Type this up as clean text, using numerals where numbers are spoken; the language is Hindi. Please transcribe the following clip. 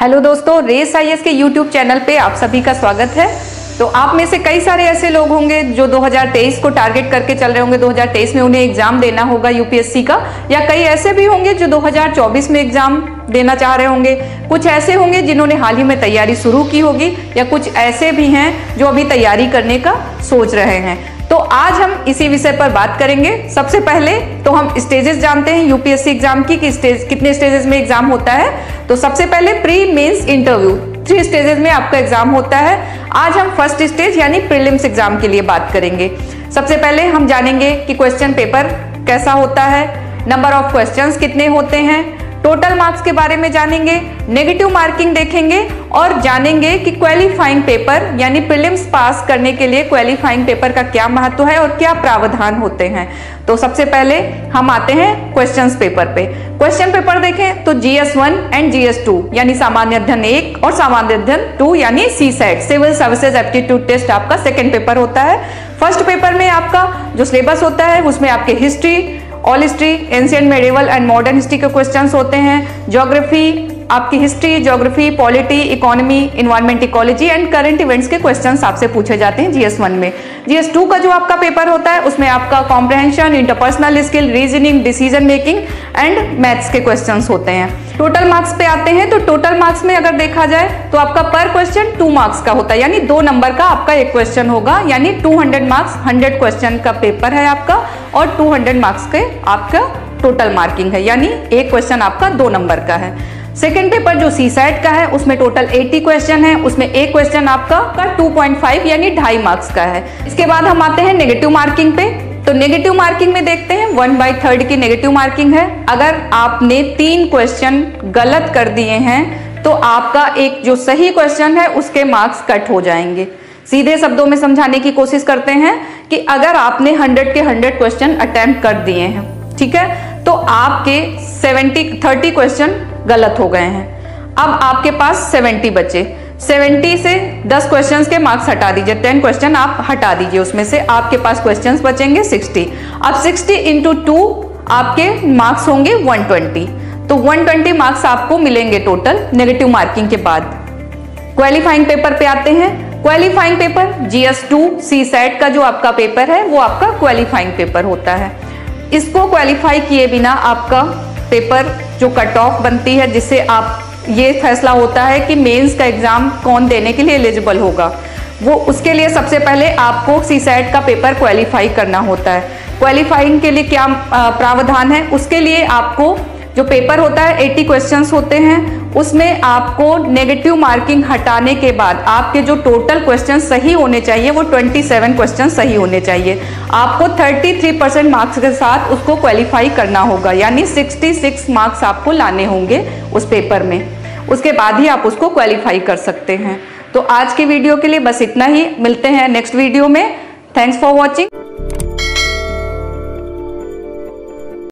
हेलो दोस्तों, रेस आईएएस के यूट्यूब चैनल पे आप सभी का स्वागत है। तो आप में से कई सारे ऐसे लोग होंगे जो 2023 को टारगेट करके चल रहे होंगे, 2023 में उन्हें एग्जाम देना होगा यूपीएससी का, या कई ऐसे भी होंगे जो 2024 में एग्जाम देना चाह रहे होंगे। कुछ ऐसे होंगे जिन्होंने हाल ही में तैयारी शुरू की होगी, या कुछ ऐसे भी हैं जो अभी तैयारी करने का सोच रहे हैं। तो आज हम इसी विषय पर बात करेंगे। सबसे पहले तो हम स्टेजेस जानते हैं यूपीएससी एग्जाम की, कि कितने स्टेजेस में एग्जाम होता है। तो सबसे पहले प्री मेंस इंटरव्यू 3 स्टेजेस में आपका एग्जाम होता है। आज हम फर्स्ट स्टेज यानी प्रीलिम्स एग्जाम के लिए बात करेंगे। सबसे पहले हम जानेंगे कि क्वेश्चन पेपर कैसा होता है, नंबर ऑफ क्वेश्चंस कितने होते हैं, टोटल मार्क्स के बारे में जानेंगे, नेगेटिव मार्किंग देखेंगे और जानेंगे कि क्वालिफाइंग पेपर यानी प्रीलिम्स पास करने के लिए क्वालिफाइंग पेपर का क्या महत्व है और क्या प्रावधान होते हैं। तो सबसे पहले हम आते हैं क्वेश्चंस पेपर पे। क्वेश्चन पेपर देखें तो GS1 एंड GS2 यानी सामान्य अध्ययन 1 और सामान्य अध्ययन 2 यानी CSAT civil services aptitude test आपका सेकेंड पेपर होता है। फर्स्ट पेपर में आपका जो सिलेबस होता है उसमें आपके history, all history, ancient, medieval and modern history के क्वेश्चंस होते हैं। ज्योग्राफी, आपकी history, geography, polity, economy, environment, ecology and current events के क्वेश्चंस आपसे पूछे जाते हैं GS1 में। GS2 का जो आपका पेपर होता है उसमें आपका comprehension, interpersonal skill, reasoning, decision making and maths के क्वेश्चंस होते हैं। टोटल मार्क्स पे आते हैं तो टोटल मार्क्स में अगर देखा जाए तो आपका पर क्वेश्चन 2 मार्क्स का होता है, यानी 2 नंबर का आपका एक क्वेश्चन होगा, यानी 200 मार्क्स 100 क्वेश्चन का पेपर है आपका, और 200 मार्क्स के आपका टोटल मार्किंग है, यानी एक क्वेश्चन आपका 2 नंबर का है। सेकेंड पेपर जो CSAT का है उसमें टोटल 80 क्वेश्चन है, उसमें एक क्वेश्चन आपका 2.5 यानी 2.5 मार्क्स का है। इसके बाद हम आते हैं नेगेटिव मार्किंग पे। तो नेगेटिव मार्किंग में देखते हैं 1/3 की नेगेटिव मार्किंग है। अगर आपने 3 क्वेश्चन गलत कर दिए हैं तो आपका एक जो सही क्वेश्चन है उसके मार्क्स कट हो जाएंगे। सीधे शब्दों में समझाने की कोशिश करते हैं कि अगर आपने 100 के 100 क्वेश्चन अटेम्प्ट कर दिए हैं, ठीक है, तो आपके 30 क्वेश्चन गलत हो गए हैं। अब आपके पास 70 बचे। 70 से 10 क्वेश्चंस के मार्क्स हटा दीजिए, 10 क्वेश्चन आप हटा दीजिए, उसमें से आपके पास क्वेश्चंस बचेंगे 60। अब 60 × 2 आपके मार्क्स होंगे 120। तो 120 मार्क्स आपको मिलेंगे टोटल नेगेटिव मार्किंग के बाद। क्वालिफाइंग पेपर पे आते हैं। क्वालिफाइंग पेपर GS2 CSAT का जो आपका पेपर है वो आपका क्वालिफाइंग पेपर होता है। इसको क्वालिफाई किए बिना आपका पेपर जो कट ऑफ बनती है, जिससे आप ये फैसला होता है कि मेंस का एग्जाम कौन देने के लिए एलिजिबल होगा, वो उसके लिए सबसे पहले आपको CSAT का पेपर क्वालिफाई करना होता है। क्वालिफाइंग के लिए क्या प्रावधान है, उसके लिए आपको जो पेपर होता है 80 क्वेश्चंस होते हैं, उसमें आपको नेगेटिव मार्किंग हटाने के बाद आपके जो टोटल क्वेश्चन सही होने चाहिए वो 27 क्वेश्चन सही होने चाहिए। आपको 33% मार्क्स के साथ उसको क्वालिफाई करना होगा, यानी 66 मार्क्स आपको लाने होंगे उस पेपर में, उसके बाद ही आप उसको क्वालिफाई कर सकते हैं। तो आज की वीडियो के लिए बस इतना ही, मिलते हैं नेक्स्ट वीडियो में। Thanks for watching.